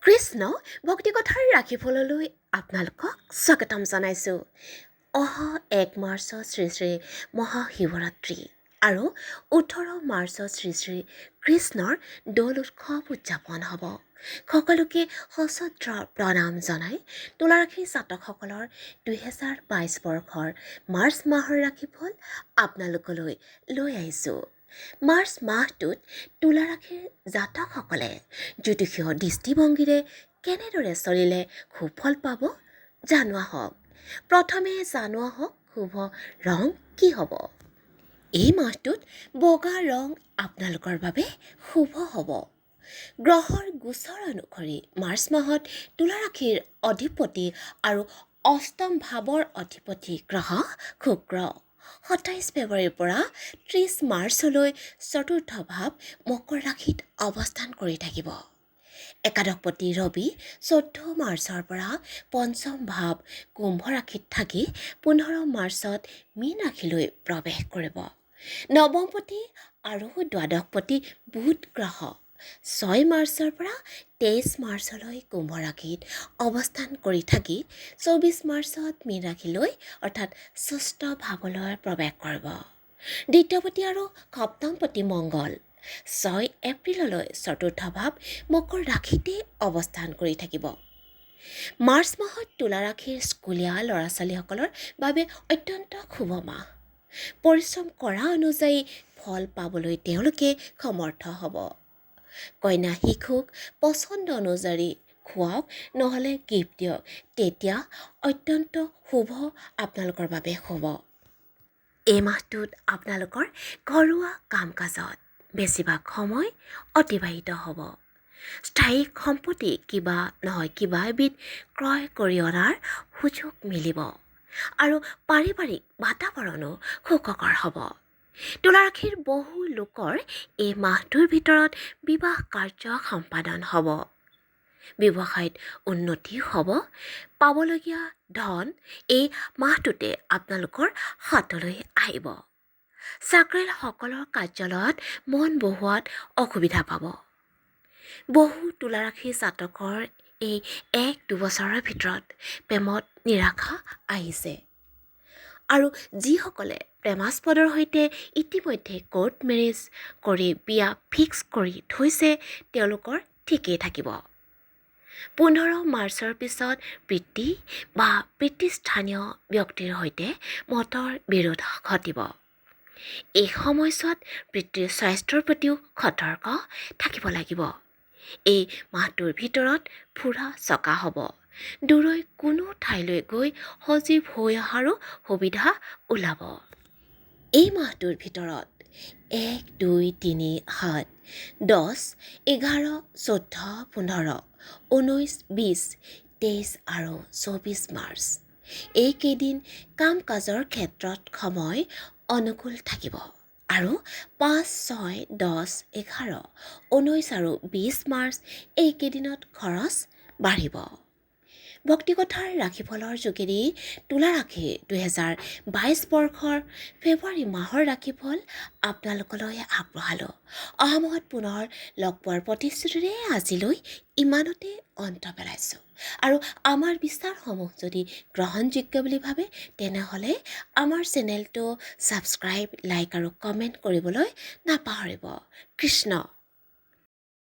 কৃষ্ণ ভক্তি কথাৰ ৰাশিফললৈ আপোনালোকক স্বাগতম জনাইছোঁ। অহা 1 মাৰ্চত শ্ৰী শ্ৰী মহাশিৱৰাত্ৰি আৰু 18 মাৰ্চত শ্ৰী শ্ৰী কৃষ্ণৰ দৌল উৎসৱ উদযাপন হ'ব। সকলোকে সশ্ৰদ্ধ প্ৰণাম জনাই তুলা ৰাশিৰ জাতকসকলৰ 2022 বৰ্ষৰ মাৰ্চ মাহৰ ৰাশিফল আপোনালোকলৈ লৈ আহিছোঁ। মাৰ্চ মাহটোত তুলা ৰাশিৰ জাতকসকলে জ্যোতিষীয় দৃষ্টিভংগীৰে কেনেদৰে চলিলে খুব ফল পাব জানোৱা হওক। প্ৰথমে জানোৱা হওক শুভ ৰং কি হ'ব। এই মাহটোত বগা ৰং আপোনালোকৰ বাবে শুভ হ'ব। গ্ৰহৰ গোচৰ অনুসৰি মাৰ্চ মাহত তুলা ৰাশিৰ অধিপতি আৰু অষ্টম ভাৱৰ অধিপতি গ্ৰহ শুক্ৰ 27 ফেব্ৰুৱাৰীৰ পৰা 30 মাৰ্চলৈ চতুৰ্থ ভাৱ মকৰ ৰাশিত অৱস্থান কৰি থাকিব। একাদশপতি ৰবি 14 মাৰ্চৰ পৰা পঞ্চম ভাৱ কুম্ভ ৰাশিত থাকি 15 মাৰ্চত মীন ৰাশিলৈ প্ৰৱেশ কৰিব। নৱমপতি আৰু দ্বাদশপতি বুধ গ্ৰহ 6 মাৰ্চৰ পৰা 23 মাৰ্চলৈ কুম্ভ ৰাশিত অৱস্থান কৰি থাকি 24 মাৰ্চত মীন ৰাশিলৈ অৰ্থাৎ ষষ্ঠ ভাৱলৈ প্ৰৱেশ কৰিব। দ্বিতীয়পতি আৰু সপ্তমপতি মংগল 6 এপ্ৰিললৈ চতুৰ্থ ভাৱ মকৰ ৰাশিতে অৱস্থান কৰি থাকিব। মাৰ্চ মাহত তুলা ৰাশিৰ স্কুলীয়া ল'ৰা ছোৱালীসকলৰ বাবে অত্যন্ত শুভ মাহ। পৰিশ্ৰম কৰা অনুযায়ী ফল পাবলৈ তেওঁলোকে সমৰ্থ হ'ব। কন্যা শিশুক পচন্দ অনুযায়ী খুৱাওক নহ'লে গিফ্ট দিয়ক, তেতিয়া অত্যন্ত শুভ আপোনালোকৰ বাবে হ'ব। এই মাহটোত আপোনালোকৰ ঘৰুৱা কাম কাজত বেছিভাগ সময় অতিবাহিত হ'ব। স্থায়ী সম্পত্তি কিবা নহয় কিবা এবিধ ক্ৰয় কৰি অনাৰ সুযোগ মিলিব আৰু পাৰিবাৰিক বাতাবৰণো সুখকৰ হ'ব। তুলা ৰাশিৰ বহু লোকৰ এই মাহটোৰ ভিতৰত বিবাহ কাৰ্য সম্পাদন হ'ব। ব্যৱসায়ত উন্নতি হ'ব। পাবলগীয়া ধন এই মাহটোতে আপোনালোকৰ হাতলৈ আহিব। চাকৰিয়ালসকলৰ কাৰ্যালয়ত মন বহোৱাত অসুবিধা পাব। বহু তুলা ৰাশিৰ জাতকৰ এই 1-2 বছৰৰ ভিতৰত প্ৰেমত নিৰাশা আহিছে আৰু যিসকলে প্ৰেমাস্পদৰ সৈতে ইতিমধ্যে কোৰ্ট মেৰেজ কৰি বিয়া ফিক্স কৰি থৈছে তেওঁলোকৰ ঠিকেই থাকিব। 15 মাৰ্চৰ পিছত পিতৃ বা পিতৃস্থানীয় ব্যক্তিৰ সৈতে মতৰ বিৰোধ ঘটিব। এই সময়ছোৱাত পিতৃৰ স্বাস্থ্যৰ প্ৰতিও সতৰ্ক থাকিব লাগিব। এই মাহটোৰ ভিতৰত ফুৰা চকা হ'ব। দূৰৈ কোনো ঠাইলৈ গৈ সজীৱ হৈ অহাৰো সুবিধা ওলাব। এই মাহটোৰ ভিতৰত 1, 2, 3, 7, 10, 11, 14, 15, 19, 20, 23 আৰু 24 মাৰ্চ এইকেইদিন কাম কাজৰ ক্ষেত্ৰত সময় অনুকূল থাকিব আৰু 5, 6, 10, 11, 19 আৰু 20 মাৰ্চ এইকেইদিনত খৰচ বাঢ়িব। ভক্তি কথাৰ ৰাশিফলৰ যোগেদি তুলা ৰাশিৰ 2022 বৰ্ষৰ ফেব্ৰুৱাৰী মাহৰ ৰাশিফল আপোনালোকলৈ আগবঢ়ালোঁ। অহা মাহত পুনৰ লগ পোৱাৰ প্ৰতিশ্ৰুতিৰে আজিলৈ ইমানতে অন্ত পেলাইছোঁ আৰু আমাৰ বিচাৰসমূহ যদি গ্ৰহণযোগ্য বুলি ভাবে তেনেহ'লে আমাৰ চেনেলটো ছাবস্ক্ৰাইব, লাইক আৰু কমেণ্ট কৰিবলৈ নাপাহৰিব। কৃষ্ণ